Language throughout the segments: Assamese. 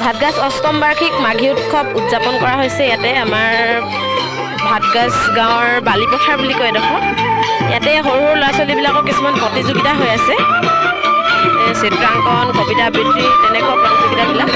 ভাতগাজ অষ্টম বাৰ্ষিক মাঘী উৎসৱ উদযাপন কৰা হৈছে ইয়াতে আমাৰ ভাতগাজ গাঁৱৰ বালিপথাৰ বুলি কয় এডোখৰ। ইয়াতে সৰু সৰু ল'ৰা ছোৱালীবিলাকৰ কিছুমান প্ৰতিযোগিতা হৈ আছে, চিত্ৰাংকন, কবিতা আবৃত্তি তেনেকুৱা প্ৰতিযোগিতাবিলাক।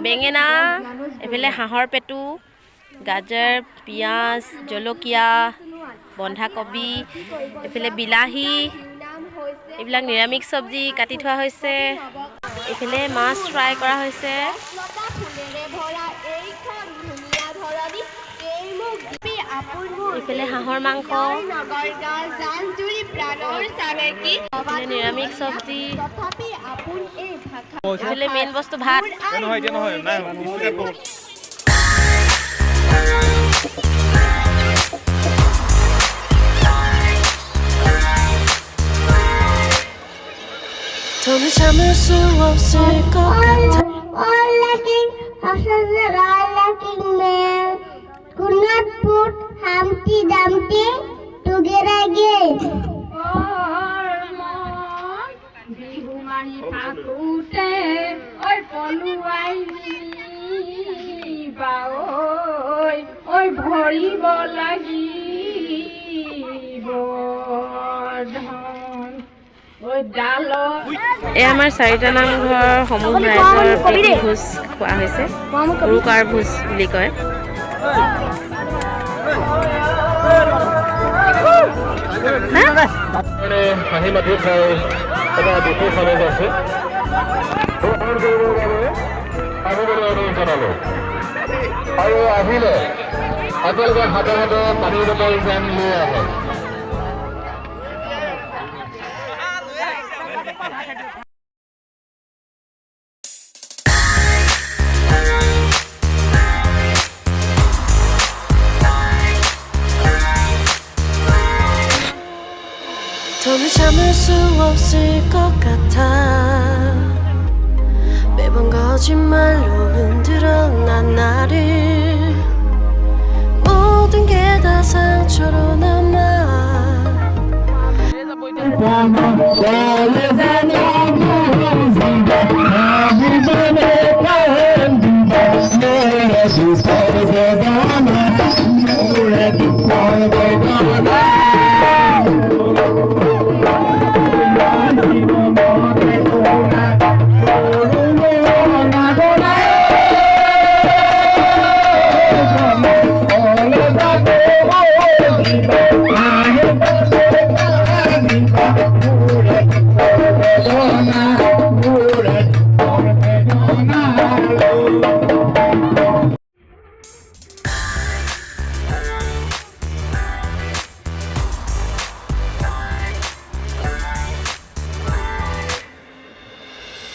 বেঙেনা, এইফালে হাঁহৰ পেটু, গাজৰ, পিঁয়াজ, জলকীয়া, বন্ধাকবি, এইফালে বিলাহী, এইবিলাক নিৰামিষ চব্জি কাটি থোৱা হৈছে। এইফালে মাছ ফ্ৰাই কৰা হৈছে। এইফালে হাঁহৰ মাংস, এইফালে নিৰামিষ চব্জি, এইফালে মেইন বস্তু ভাত। 돈을 참을 수 없을 것 같아. All lacking, horses are all lacking men. Could not put Humpty Dumpty together again. bihu mani pakute, oi poluai ba oi bhori bolagi bodhan. এই আমাৰ চাৰিটা নামঘৰ সমূহ ৰাইজৰ প্ৰীতি ভোজ খোৱা হৈছে, উৰুকাৰ ভোজ বুলি কয়। আৰু আহিলে আপোনালোকে হাতে হাতে পানীৰ বটল যেন লৈ আহে। 돈을 참을 수 없을 것 같아. 매번 거짓말로 흔들어 난 나를. 모든 게 다 상처로 남아.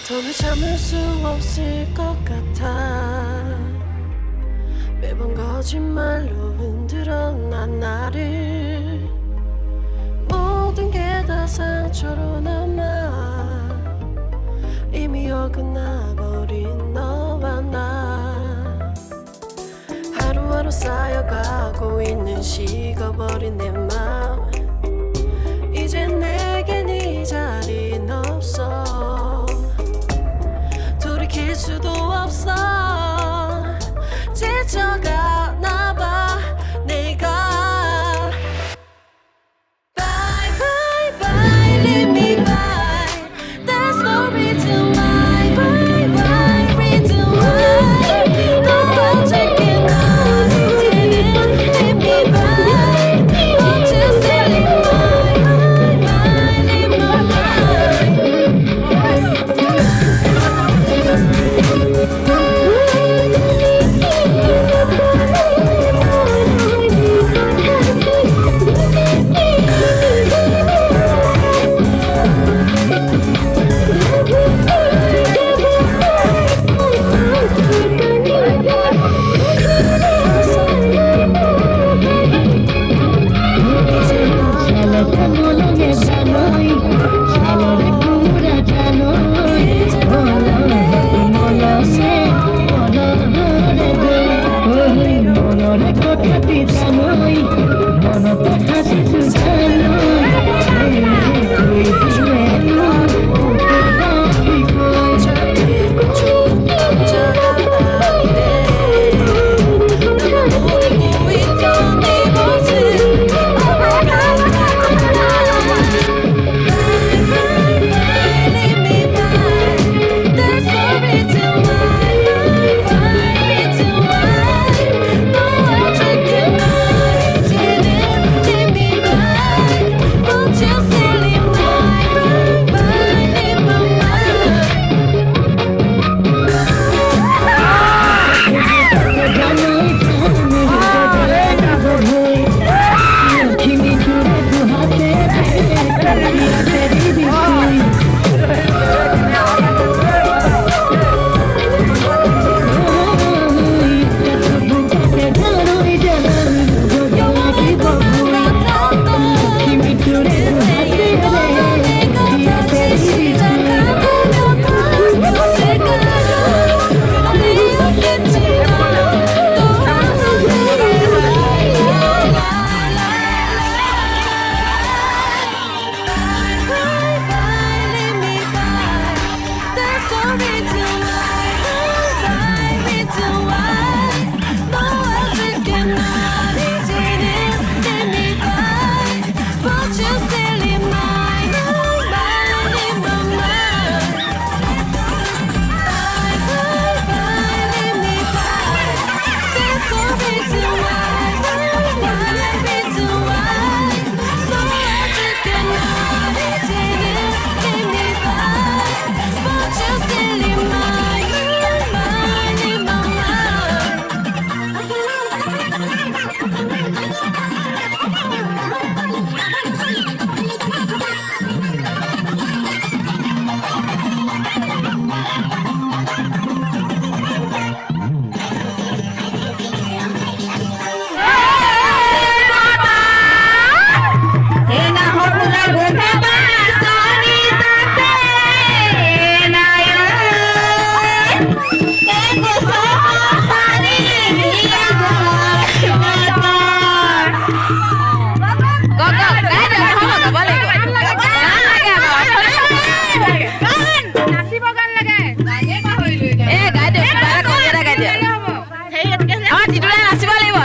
돈을 참을 수 없을 것 같아. 매번 거짓말로 흔들어 난 나를. 모든 게 다 상처로 남아. 이미 어긋나버린 너와 나. 하루하루 쌓여가고 있는 식어버린 내 맘. 이제 내겐 이 자리는 없어. 돌이킬 수도 없어. 지쳐가나 봐 내가. Bye bye bye leave me bye. There's no reason why. Bye bye reason why. 너 어쨌든 넌 이제는 leave me bye. 어째 silly bye bye leave me bye.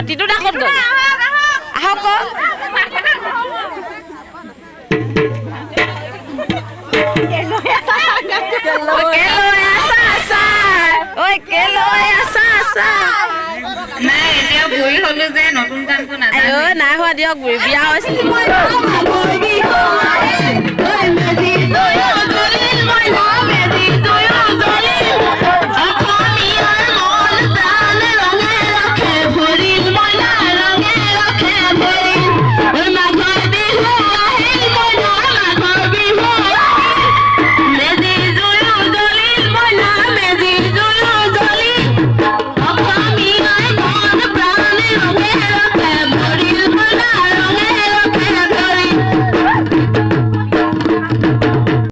টিটুদা ক'ত গ'ল আহক নাই এতিয়া বুঢ়ী হলো যে নতুন গানটো নাজানো নাই হোৱা দিয়ক বিয়া হৈছে